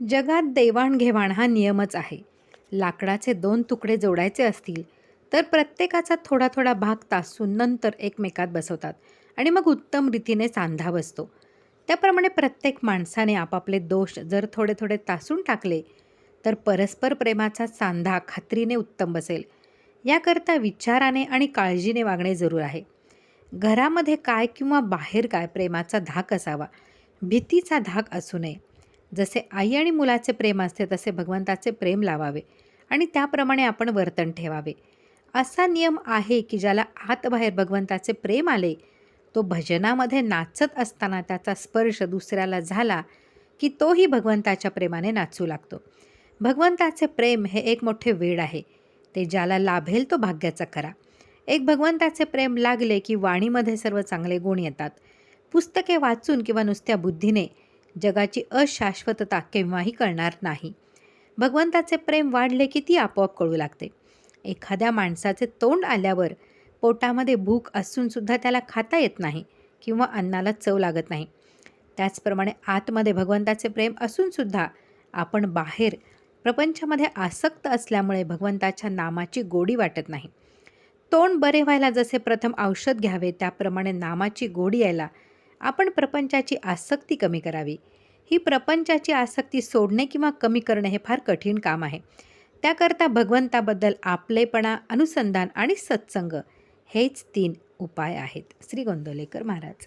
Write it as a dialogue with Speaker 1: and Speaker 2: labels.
Speaker 1: जगात देवाणघेवाण हा नियमच आहे. लाकडाचे दोन तुकडे जोडायचे असतील तर प्रत्येकाचा थोडा थोडा भाग तासून नंतर एकमेकात बसवतात आणि मग उत्तम रीतीने सांधा बसतो. त्याप्रमाणे प्रत्येक माणसाने आपापले दोष जर थोडे थोडे तासून टाकले तर परस्पर प्रेमाचा सांधा खात्रीने उत्तम बसेल. याकरता विचाराने आणि काळजीने वागणे जरूर आहे. घरामध्ये काय किंवा बाहेर काय प्रेमाचा धाक असावा, भीतीचा धाक असू नये. जसे आई आणि मुलाचे प्रेम असते तसे भगवंताचे प्रेम लावावे आणि त्याप्रमाणे आपण वर्तन ठेवावे. असा नियम आहे की ज्याला आतबाहेर भगवंताचे प्रेम आले, तो भजनामध्ये नाचत असताना त्याचा स्पर्श दुसऱ्याला झाला की तोही भगवंताच्या प्रेमाने नाचू लागतो. भगवंताचे प्रेम हे एक मोठे वेड आहे. ते ज्याला लाभेल तो भाग्याचा खरा. एक भगवंताचे प्रेम लागले की वाणीमध्ये सर्व चांगले गुण येतात. पुस्तके वाचून किंवा नुसत्या बुद्धीने जगाची अशाश्वतता केव्हाही कळणार नाही. भगवंताचे प्रेम वाढले की ती आपोआप कळू लागते. एखाद्या माणसाचे तोंड आल्यावर पोटामध्ये भूक असूनसुद्धा त्याला खाता येत नाही किंवा अन्नाला चव लागत नाही. त्याचप्रमाणे आतमध्ये भगवंताचे प्रेम असूनसुद्धा आपण बाहेर प्रपंचामध्ये आसक्त असल्यामुळे भगवंताच्या नामाची गोडी वाटत नाही. तोंड बरे व्हायला जसे प्रथम औषध घ्यावे त्याप्रमाणे नामाची गोडी यायला आपण प्रपंचाची आसक्ती कमी करावी. ही प्रपंचाची आसक्ती सोडणे किंवा कमी करणे हे फार कठीण काम आहे. त्याकरता भगवंताबद्दल आपलेपणा, अनुसंधान आणि सत्संग हेच 3 उपाय आहेत. श्री गोंदवलेकर महाराज.